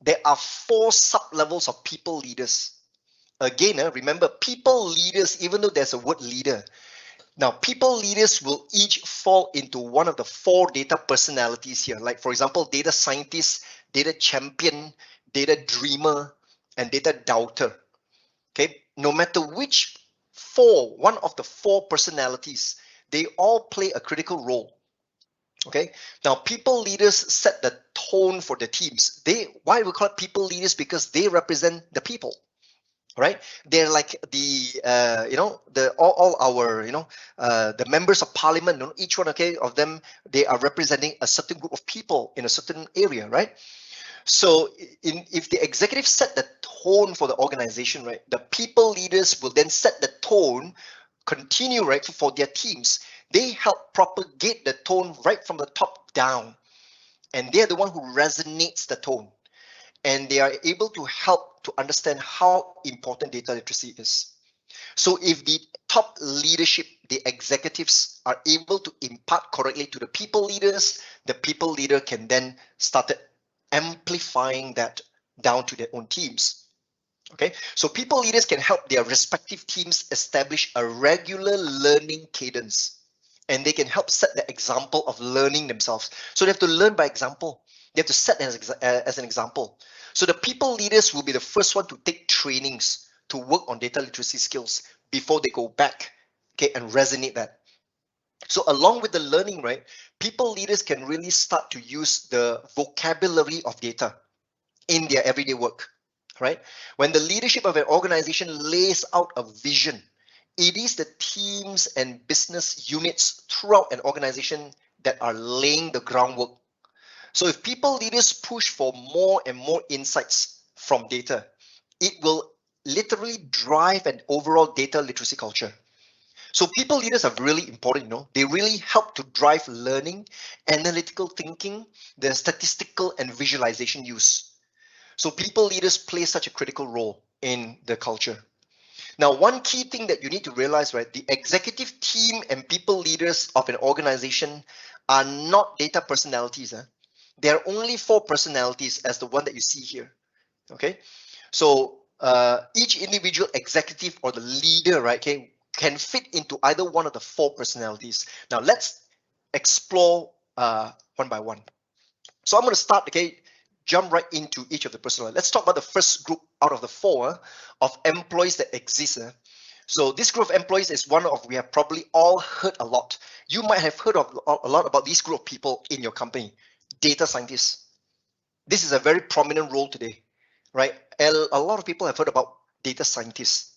there are 4 sub-levels of people leaders. Again, remember, people leaders, even though there's a word leader, now people leaders will each fall into one of the 4 data personalities here. Like, for example, data scientist, data champion, data dreamer, and data doubter. Okay, no matter which one of the 4 personalities, they all play a critical role. Okay, now people leaders set the tone for the teams. Why we call it people leaders? Because they represent the people, right? They're like the all our the members of parliament. Each one, okay, of them, they are representing a certain group of people in a certain area, right? So if the executive set the tone for the organization, right, the people leaders will then set the tone, continue, right, for their teams. They help propagate the tone right from the top down, and they're the one who resonates the tone, and they are able to help to understand how important data literacy is. So if the top leadership, the executives, are able to impart correctly to the people leaders, the people leader can then start amplifying that down to their own teams. Okay, so people leaders can help their respective teams establish a regular learning cadence, and they can help set the example of learning themselves. So they have to learn by example. They have to set as an example. So the people leaders will be the first one to take trainings to work on data literacy skills before they go back, okay, and resonate that. So along with the learning, right, people leaders can really start to use the vocabulary of data in their everyday work, right? When the leadership of an organization lays out a vision, it is the teams and business units throughout an organization that are laying the groundwork. So if people leaders push for more and more insights from data, it will literally drive an overall data literacy culture. So people leaders are really important, They really help to drive learning, analytical thinking, the statistical and visualization use. So people leaders play such a critical role in the culture. Now, one key thing that you need to realize, right, the executive team and people leaders of an organization are not data personalities. There are only 4 personalities as the one that you see here. Okay, so each individual executive or the leader, right, can fit into either one of the 4 personalities. Now, let's explore one by one. So I'm going to start, okay, jump right into each of the personalities. Let's talk about the first group out of the 4 of employees that exist. So this group of employees is one of, we have probably all heard a lot. You might have heard of a lot about this group of people in your company, data scientists. This is a very prominent role today, right? A lot of people have heard about data scientists.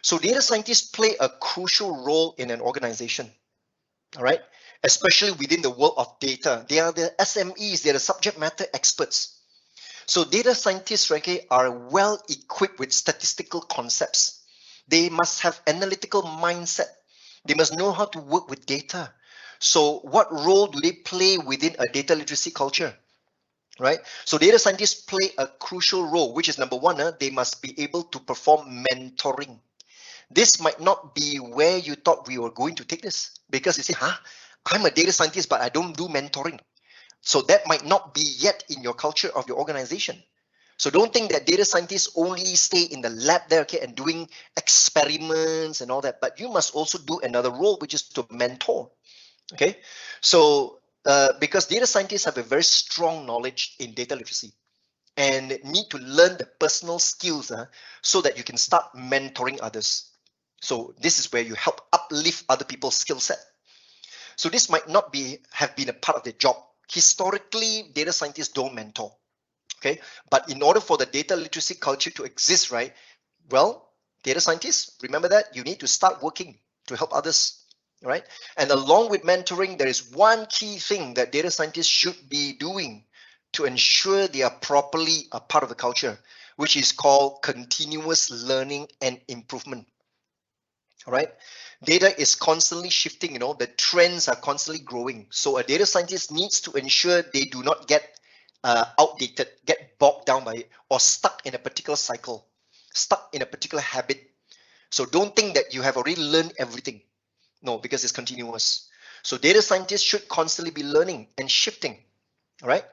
So data scientists play a crucial role in an organization, all right? Especially within the world of data. They are the SMEs, they're the subject matter experts. So data scientists, right, are well equipped with statistical concepts. They must have analytical mindset. They must know how to work with data. So what role do they play within a data literacy culture? Right? So data scientists play a crucial role, which is number 1, they must be able to perform mentoring. This might not be where you thought we were going to take this, because you say, I'm a data scientist, but I don't do mentoring. So that might not be yet in your culture of your organization. So don't think that data scientists only stay in the lab there, okay, and doing experiments and all that, but you must also do another role, which is to mentor. Okay, so because data scientists have a very strong knowledge in data literacy and need to learn the personal skills so that you can start mentoring others. So this is where you help uplift other people's skill set. So this might not have been a part of their job. Historically, data scientists don't mentor. Okay, but in order for the data literacy culture to exist, right? Well, data scientists, remember that you need to start working to help others, right? And along with mentoring, there is one key thing that data scientists should be doing to ensure they are properly a part of the culture, which is called continuous learning and improvement. All right, data is constantly shifting, the trends are constantly growing. So a data scientist needs to ensure they do not get outdated, get bogged down by it, or stuck in a particular cycle, stuck in a particular habit. So don't think that you have already learned everything. No, because it's continuous. So data scientists should constantly be learning and shifting. All right.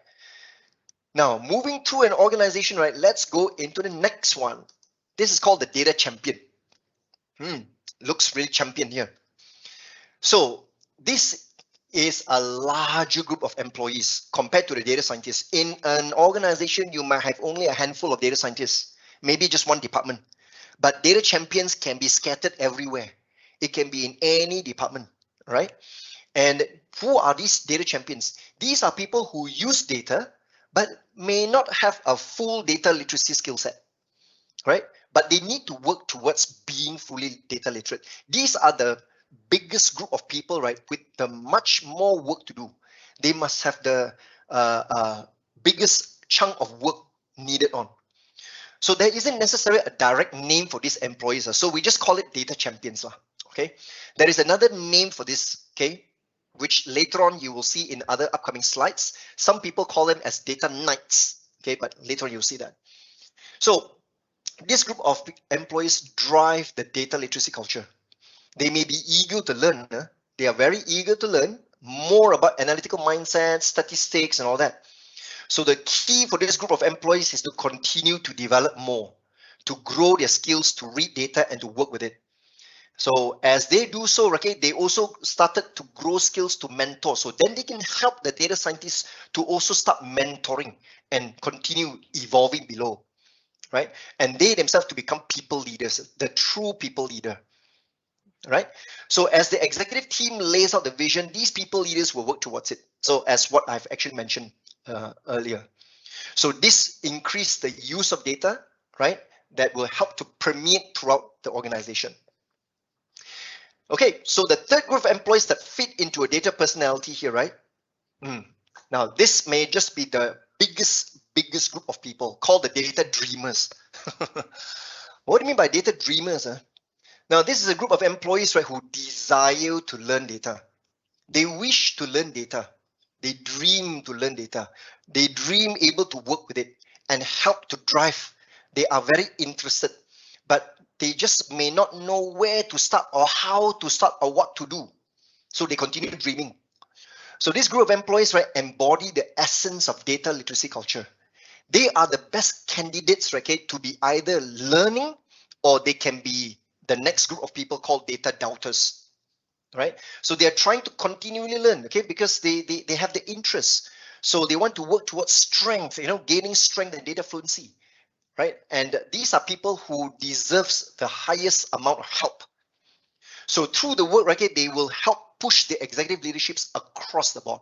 Now, moving through an organization, right, let's go into the next one. This is called the data champion. Looks really champion here. So this is a larger group of employees compared to the data scientists. In an organization, you might have only a handful of data scientists, maybe just one department. But data champions can be scattered everywhere. It can be in any department, right? And who are these data champions? These are people who use data, but may not have a full data literacy skill set, right? But they need to work towards being fully data literate. These are the biggest group of people, right, with the much more work to do. They must have the biggest chunk of work needed on. So there isn't necessarily a direct name for these employees. So we just call it data champions. Okay. There is another name for this, okay, which later on you will see in other upcoming slides. Some people call them as data knights. Okay, but later on you'll see that. So this group of employees drive the data literacy culture. They may be eager to learn. They are very eager to learn more about analytical mindset, statistics, and all that. So the key for this group of employees is to continue to develop more, to grow their skills, to read data and to work with it. So as they do so, okay, they also started to grow skills to mentor. So then they can help the data scientists to also start mentoring and continue evolving below, right? And they themselves to become people leaders, the true people leader, right? So as the executive team lays out the vision, these people leaders will work towards it. So as what I've actually mentioned earlier. So this increased the use of data, right? That will help to permeate throughout the organization. Okay, so the third group of employees that fit into a data personality here, right? Now, this may just be the biggest group of people called the data dreamers. What do you mean by data dreamers? Now, this is a group of employees, right, who desire to learn data. They wish to learn data. They dream to learn data. They dream able to work with it and help to drive. They are very interested, but they just may not know where to start or how to start or what to do. So they continue dreaming. So this group of employees, right, embody the essence of data literacy culture. They are the best candidates, right, to be either learning or they can be the next group of people called data doubters. Right, so they are trying to continually learn, okay, because they have the interest, so they want to work towards strength, gaining strength and data fluency, right? And these are people who deserves the highest amount of help. So through the work, right, they will help push the executive leaderships across the board.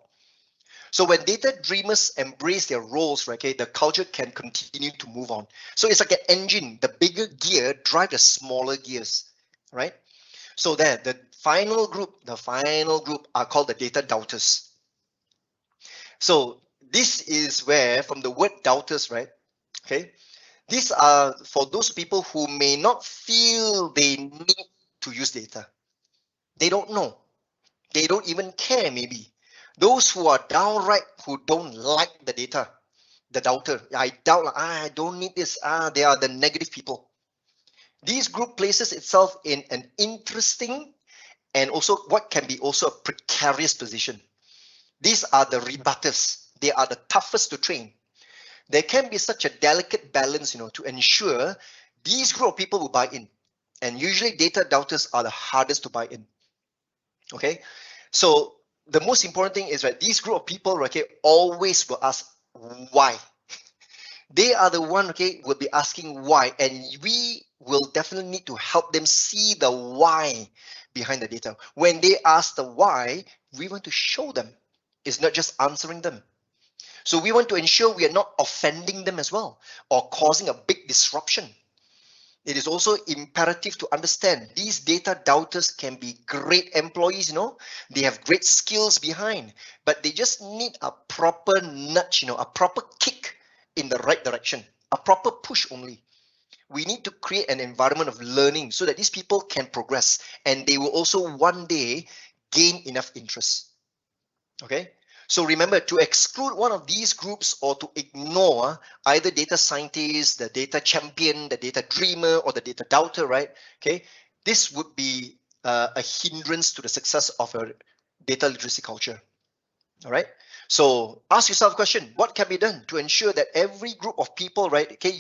So when data dreamers embrace their roles, right, okay, the culture can continue to move on. So it's like an engine. The bigger gear drive the smaller gears, right? So there, the final group are called the data doubters. So this is where, from the word doubters, right? Okay, these are for those people who may not feel they need to use data. They don't know. They don't even care, maybe. Those who are downright who don't like the data, the doubter. I doubt, I don't need this. They are the negative people. This group places itself in an interesting and also what can be also a precarious position. These are the rebutters. They are the toughest to train. There can be such a delicate balance, to ensure these group of people will buy in. And usually data doubters are the hardest to buy in. Okay, so the most important thing is that these group of people, okay, always will ask why. They are the one, okay, will be asking why, and we will definitely need to help them see the why behind the data. When they ask the why, we want to show them. It's not just answering them. So we want to ensure we are not offending them as well or causing a big disruption. It is also imperative to understand these data doubters can be great employees, they have great skills behind, but they just need a proper nudge, a proper kick in the right direction, a proper push only. We need to create an environment of learning so that these people can progress and they will also one day gain enough interest. Okay, so remember, to exclude one of these groups or to ignore either data scientist, the data champion, the data dreamer, or the data doubter, right? Okay, this would be a hindrance to the success of a data literacy culture. All right. So ask yourself a question: what can be done to ensure that every group of people, right? Okay,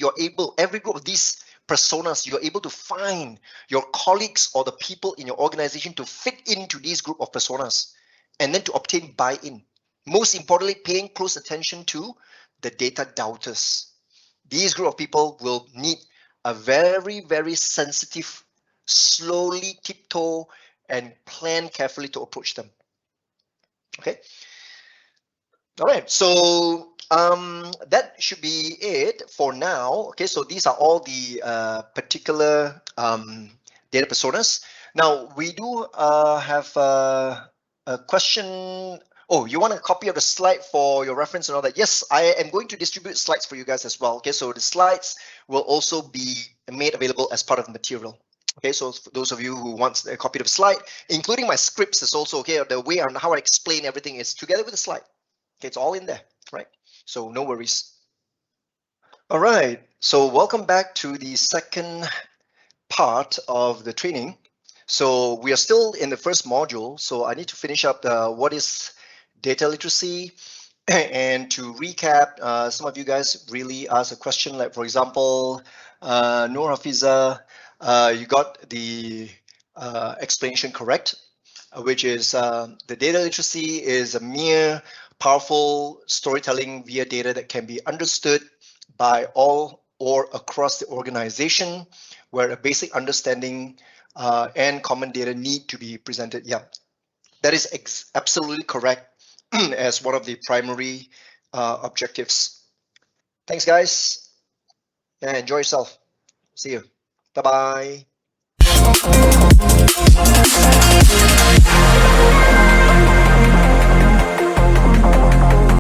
every group of these personas, you're able to find your colleagues or the people in your organization to fit into these group of personas, and then to obtain buy-in. Most importantly, paying close attention to the data doubters. These group of people will need a very, very sensitive, slowly tiptoe and plan carefully to approach them. Okay. All right. So that should be it for now. Okay. So these are all the particular data personas. Now we do have a question. Oh, you want a copy of the slide for your reference and all that? Yes, I am going to distribute slides for you guys as well. Okay, so the slides will also be made available as part of the material. Okay, so for those of you who want a copy of the slide, including my scripts is also okay. The way on how I explain everything is together with the slide. Okay, it's all in there, right? So no worries. All right, so welcome back to the second part of the training. So we are still in the first module, so I need to finish up what is data literacy. And to recap, some of you guys really asked a question, like for example, Noor Hafiza, you got the explanation correct, which is the data literacy is a mere powerful storytelling via data that can be understood by all or across the organization, where a basic understanding and common data need to be presented. Yeah, that is absolutely correct as one of the primary objectives. Thanks, guys, and enjoy yourself. See you. Bye-bye.